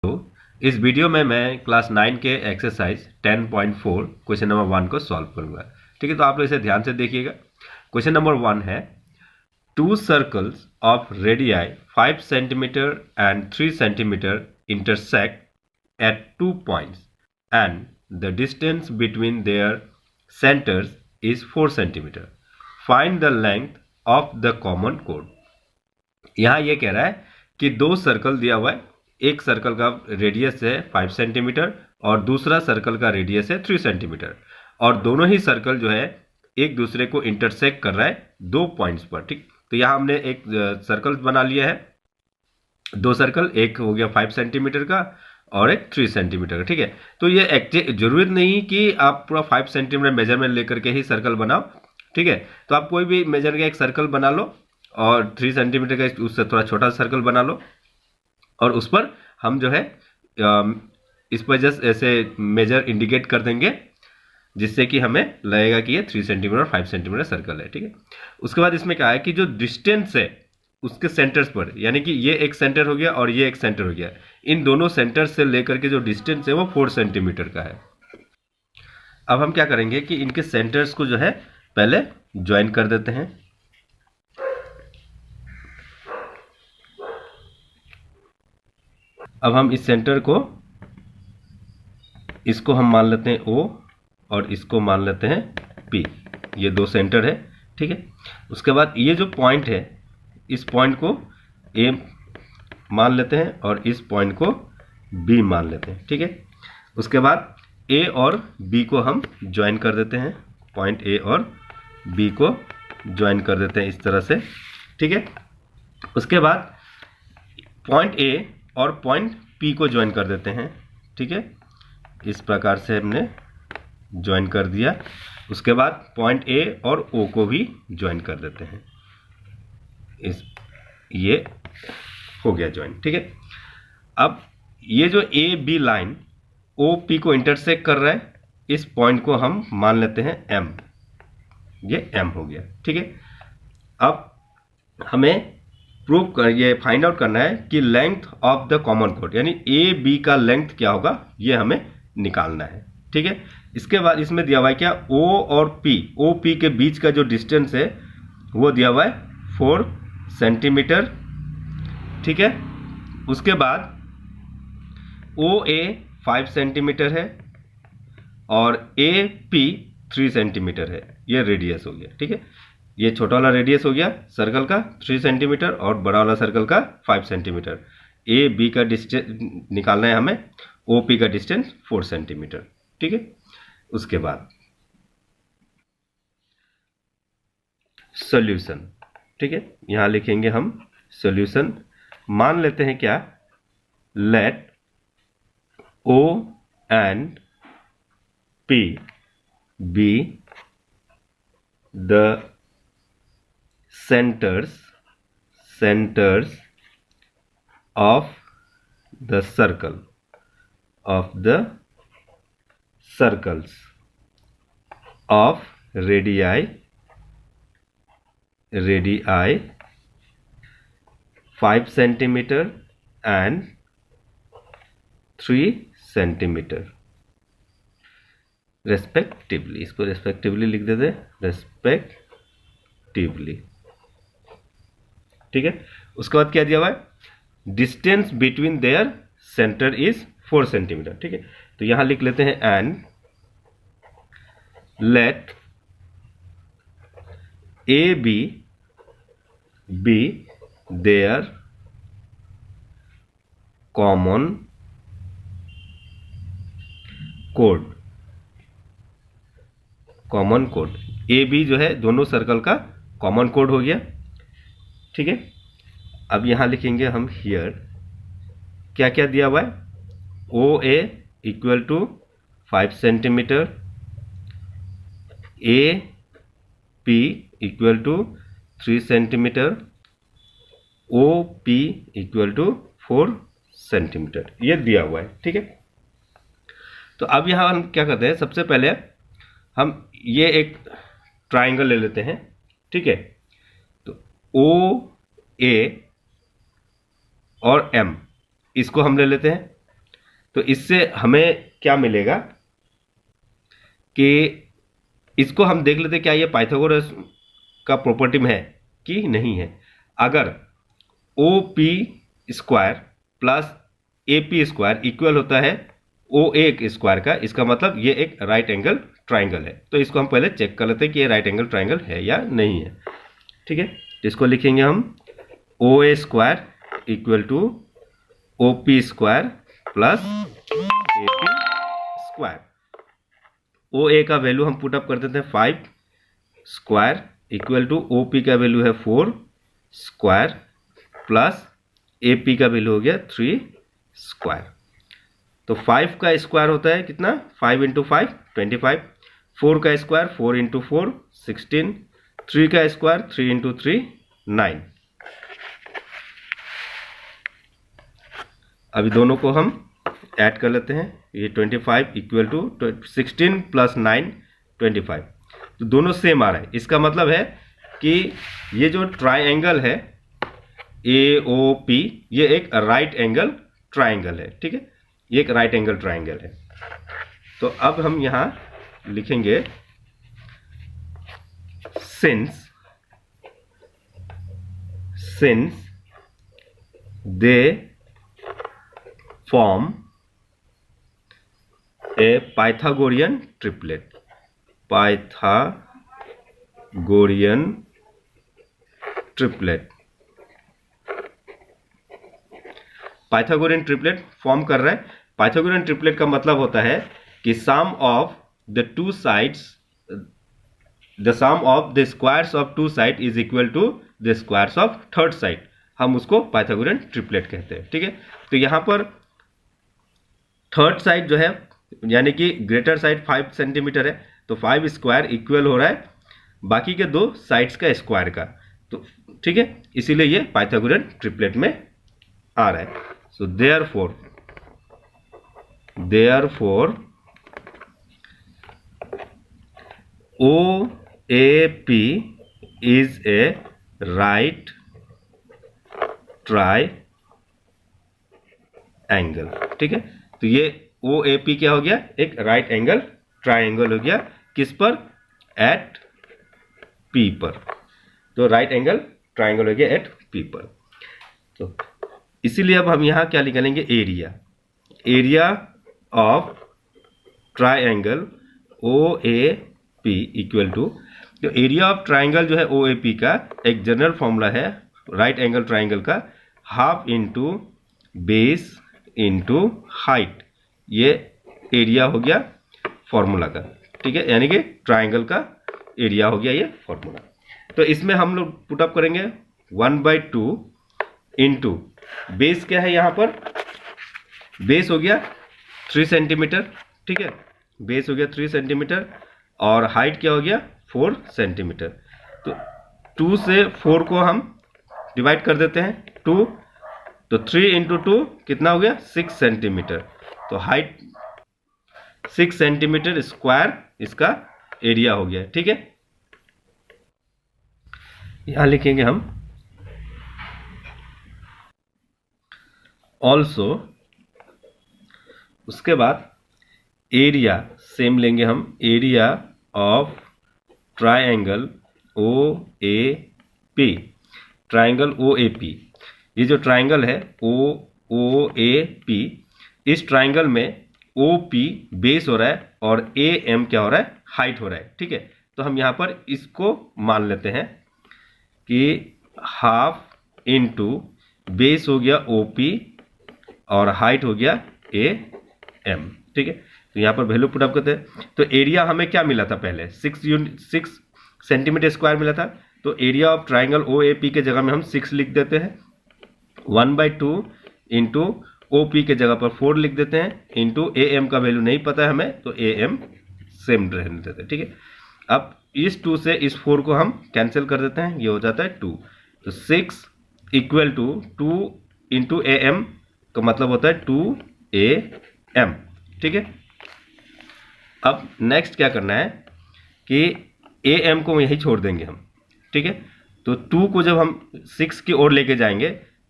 तो इस वीडियो में मैं क्लास 9 के एक्सरसाइज 10.4 क्वेश्चन नंबर 1 को सॉल्व करूंगा। ठीक है, तो आप लोग इसे ध्यान से देखिएगा। क्वेश्चन नंबर 1 है, to circles of radii 5 centimetre and 3 centimetre intersect at 2 points and the distance between there centres is 4 centimetre. Find the length of the common code. यहाँ ये कह रहा है कि दो सर्कल दिया हुआ है, एक सर्कल का रेडियस है 5 सेंटीमीटर और दूसरा सर्कल का रेडियस है 3 सेंटीमीटर, और दोनों ही सर्कल जो है एक दूसरे को इंटरसेक्ट कर रहा है 2 पॉइंट्स पर। ठीक, तो यहाँ हमने एक सर्कल बना लिया है, दो सर्कल, एक हो गया 5 सेंटीमीटर का और एक 3 सेंटीमीटर का। ठीक है, तो ये जरूरत नहीं कि आप पूरा 5 सेंटीमीटर मेजरमेंट लेकर के ही सर्कल बनाओ। ठीक है, तो आप कोई भी मेजर का एक सर्कल बना लो और 3 सेंटीमीटर का उससे थोड़ा छोटा सर्कल बना लो, और उस पर हम जो है इस पर जस्ट ऐसे मेजर इंडिकेट कर देंगे, जिससे कि हमें लगेगा कि ये 3 सेंटीमीटर और 5 सेंटीमीटर सर्कल है। ठीक है, उसके बाद इसमें क्या है कि जो डिस्टेंस है उसके सेंटर्स पर, यानी कि ये एक सेंटर हो गया और ये एक सेंटर हो गया, इन दोनों सेंटर से लेकर के जो डिस्टेंस है वो 4 सेंटीमीटर का है। अब हम क्या करेंगे कि इनके सेंटर्स को जो है पहले ज्वाइन कर देते हैं। अब हम इस सेंटर को, इसको हम मान लेते हैं O और इसको मान लेते हैं P। ये दो सेंटर है। ठीक है, उसके बाद ये जो पॉइंट है, इस पॉइंट को A मान लेते हैं और इस पॉइंट को B मान लेते हैं। ठीक है, उसके बाद A और B को हम ज्वाइन कर देते हैं, पॉइंट A और B को ज्वाइन कर देते हैं इस तरह से। ठीक है, उसके बाद पॉइंट A और पॉइंट P को ज्वाइन कर देते हैं। ठीक है, इस प्रकार से हमने ज्वाइन कर दिया। उसके बाद पॉइंट A और O को भी ज्वाइन कर देते हैं, ये हो गया ज्वाइन। ठीक है, अब ये जो A B line O P को इंटरसेक्ट कर रहा है, इस पॉइंट को हम मान लेते हैं M, ये M हो गया। ठीक है, अब हमें ये फाइंड आउट करना है कि length of the common code, यानी ए बी का लेंथ क्या होगा, ये हमें निकालना है। ठीक है, इसके बाद इसमें दिया हुआ है क्या, O और P, O P के बीच का जो डिस्टेंस है वो दिया हुआ है 4 सेंटीमीटर। ठीक है, उसके बाद OA 5 सेंटीमीटर है और AP 3 सेंटीमीटर है, ये रेडियस हो गया। ठीक है, ये छोटा वाला रेडियस हो गया सर्कल का 3 सेंटीमीटर और बड़ा वाला सर्कल का 5 सेंटीमीटर। ए बी का डिस्टेंस निकालना है हमें, ओ पी का डिस्टेंस 4 सेंटीमीटर। ठीक है, उसके बाद सॉल्यूशन। ठीक है, यहां लिखेंगे हम सॉल्यूशन। मान लेते हैं क्या, let O and P be the centers of the circles of radii 5 centimetre and 3 centimetre respectively. इसको रेस्पेक्टिवली लिख देते, रेस्पेक्टिवली। ठीक है, उसके बाद क्या दिया हुआ है, distance between their centre is 4 centimetre. ठीक है, तो यहां लिख लेते हैं and let A B be their common कोड। कॉमन कोड ए बी जो है दोनों सर्कल का कॉमन कोड हो गया। ठीक है, अब यहां लिखेंगे हम हियर क्या क्या दिया हुआ है, ओ a equal to 5 centimetre, a P equal to 3 centimetre, o p equal to 4 centimetre, ये दिया हुआ है। ठीक है, तो अब यहां हम क्या करते हैं, सबसे पहले हम ये एक ट्राइंगल ले लेते हैं। ठीक है, ओ ए और M, इसको हम ले लेते हैं। तो इससे हमें क्या मिलेगा कि इसको हम देख लेते क्या ये पाइथागोरस का प्रॉपर्टी में है कि नहीं है। अगर O P square plus A P square equal होता है ओ ए स्क्वायर का, इसका मतलब ये एक राइट एंगल ट्राइंगल है। तो इसको हम पहले चेक कर लेते हैं कि ये राइट एंगल ट्राइंगल है या नहीं है। ठीक है, इसको लिखेंगे हम o a square equal to o P square plus A P square. O a का वैल्यू हम पुटअप कर देते हैं 5 square equal to o p का वैल्यू है 4 स्क्वायर प्लस ए पी का वैल्यू हो गया 3 स्क्वायर। तो 5 का स्क्वायर होता है कितना, 5 इंटू 5 25, 4 का स्क्वायर 4 इंटू 4 16, 3 का स्क्वायर 3 इंटू 3 9। अभी दोनों को हम ऐड कर लेते हैं, ये 25 इक्वल टू 16 प्लस 9 25, तो दोनों सेम आ रहा है। इसका मतलब है कि ये जो ट्राइंगल है ए ओ पी, ये एक राइट एंगल ट्राइंगल है। ठीक है, ये एक राइट एंगल ट्राइंगल है। तो अब हम यहां लिखेंगे since they form A Pythagorean triplet, Pythagorean triplet, Pythagorean triplet form कर रहा है। पाइथागोरियन ट्रिपलेट का मतलब होता है कि sum of the two sides, the sum of the squares of two side is equal to the squares of third side, हम उसको पाइथागोरियन ट्रिपलेट कहते हैं। ठीक है, तो यहां पर थर्ड साइड जो है यानी कि ग्रेटर साइड 5 सेंटीमीटर है, तो 5 स्क्वायर इक्वल हो रहा है बाकी के दो साइड्स का स्क्वायर का। तो ठीक है, इसीलिए ये पाइथागोरियन ट्रिपलेट में आ रहा है। So therefore O A P is a right triangle. ठीक है, तो ये ओ ए पी क्या हो गया, एक राइट एंगल ट्राइंगल हो गया। किस पर, एट पी पर। तो राइट एंगल ट्राइंगल हो गया एट पी पर। तो इसीलिए अब हम यहां क्या निकालेंगे, area of triangle O A P equal to, तो एरिया ऑफ ट्राइंगल जो है ओ ए पी का एक जनरल फॉर्मूला है राइट एंगल ट्राइंगल का, half into base into height, ये एरिया हो गया फॉर्मूला का। ठीक है, यानी कि ट्राइंगल का एरिया हो गया ये फॉर्मूला। तो इसमें हम लोग पुटअप करेंगे 1/2 इंटू बेस क्या है, यहां पर बेस हो गया 3 सेंटीमीटर। ठीक है, बेस हो गया 3 सेंटीमीटर और हाइट क्या हो गया 4 सेंटीमीटर। तो 2 से 4 को हम डिवाइड कर देते हैं 2, तो 3 इंटू 2 कितना हो गया 6 सेंटीमीटर। तो हाइट 6 सेंटीमीटर स्क्वायर इसका एरिया हो गया। ठीक है, यहां लिखेंगे हम ऑल्सो, उसके बाद एरिया सेम लेंगे हम, area of triangle O A P, triangle O A P, ये जो ट्राइंगल है ओ ए पी, इस ट्राइंगल में ओ पी बेस हो रहा है और ए एम क्या हो रहा है, हाइट हो रहा है। ठीक है, तो हम यहां पर इसको मान लेते हैं कि हाफ इंटू बेस हो गया ओ पी और हाइट हो गया ए एम। ठीक है, तो यहां पर वैल्यू पुटअप करते हैं। तो एरिया हमें क्या मिला था पहले, 6 सेंटीमीटर स्क्वायर मिला था। तो area of triangle O A P के जगह में हम 6 लिख देते हैं, 1/2 इंटू ओ पी के जगह पर 4 लिख देते हैं, इंटू ए एम का वैल्यू नहीं पता है हमें, तो ए एम सेम रहने देते हैं। ठीक है, अब इस 2 से इस 4 को हम कैंसिल कर देते हैं, ये हो जाता है 2। तो 6 equal to 2 into A M का मतलब होता है 2 ए एम। ठीक है, अब नेक्स्ट क्या करना है कि ए एम को यही छोड़ देंगे हम। ठीक है, तो 2 को जब हम 6 की ओर लेके जाएंगे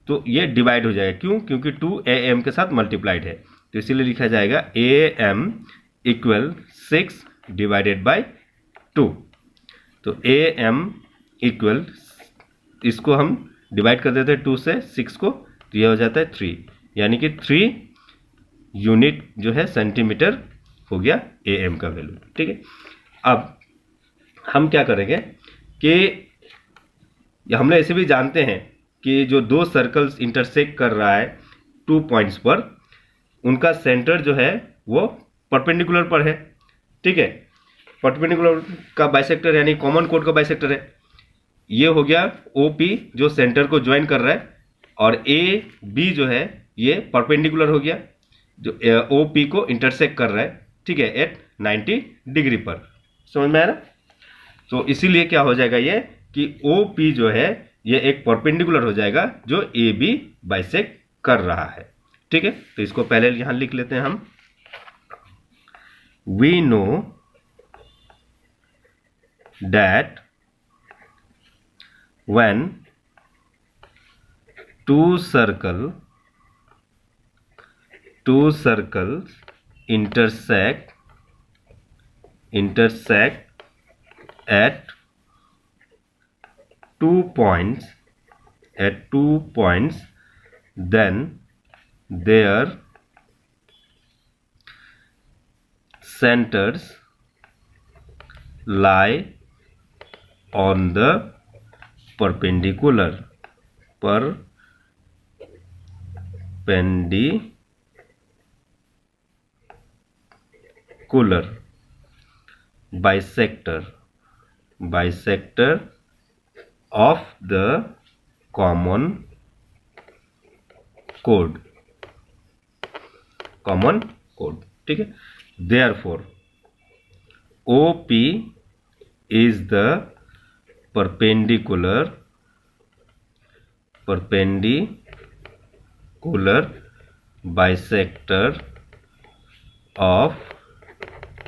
तो ये डिवाइड हो जाएगा, क्यों, क्योंकि 2 ए एम के साथ मल्टीप्लाइड है। तो इसीलिए लिखा जाएगा AM इक्वल 6 डिवाइडेड बाय 2। तो AM इक्वल, इसको हम डिवाइड कर देते हैं 2 से 6 को, तो यह हो जाता है 3, यानी कि 3 यूनिट जो है सेंटीमीटर हो गया AM का वैल्यू। ठीक है, अब हम क्या करेंगे कि हमने ऐसे भी जानते हैं कि जो दो सर्कल्स इंटरसेक्ट कर रहा है 2 पॉइंट्स पर, उनका सेंटर जो है वो परपेंडिकुलर पर है। ठीक है, परपेंडिकुलर का बाइसेक्टर यानी कॉमन कोड का बाइसेक्टर है। ये हो गया OP जो सेंटर को ज्वाइन कर रहा है, और AB जो है ये परपेंडिकुलर हो गया जो OP को इंटरसेक्ट कर रहा है। ठीक है, एट 90 डिग्री पर। समझ में आ रहा? तो इसीलिए क्या हो जाएगा ये कि OP जो है ये एक परपेंडिकुलर हो जाएगा जो AB बाइसेक्ट कर रहा है। ठीक है, तो इसको पहले यहां लिख लेते हैं हम। We know that when two circles intersect at 2 points, then their centers lie on the perpendicular bisector of the common code। ठीक है, therefore OP is the perpendicular bisector of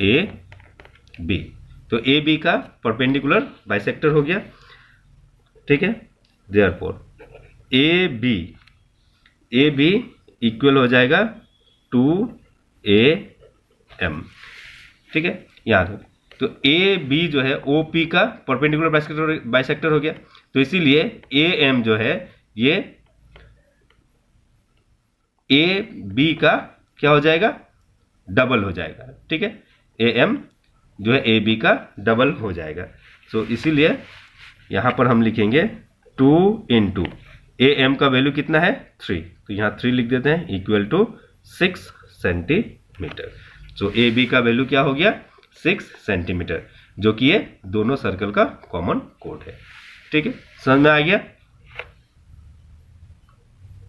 AB। तो AB का परपेंडिकुलर बाइसेक्टर हो गया। ठीक है, therefore AB equal हो जाएगा 2AM। ठीक है, याद हो। तो AB जो है OP का परपेंडिकुलर बाइसेक्टर हो गया, तो इसीलिए AM जो है ये AB का क्या हो जाएगा, डबल हो जाएगा। ठीक है, AM जो है AB का डबल हो जाएगा। सो इसीलिए यहां पर हम लिखेंगे 2 इंटू AM का वैल्यू कितना है 3, तो यहां 3 लिख देते हैं equal to 6 centimetre. So AB का वैल्यू क्या हो गया 6 सेंटीमीटर, जो कि ये दोनों सर्कल का कॉमन कोड है। ठीक है, समझ में आ गया।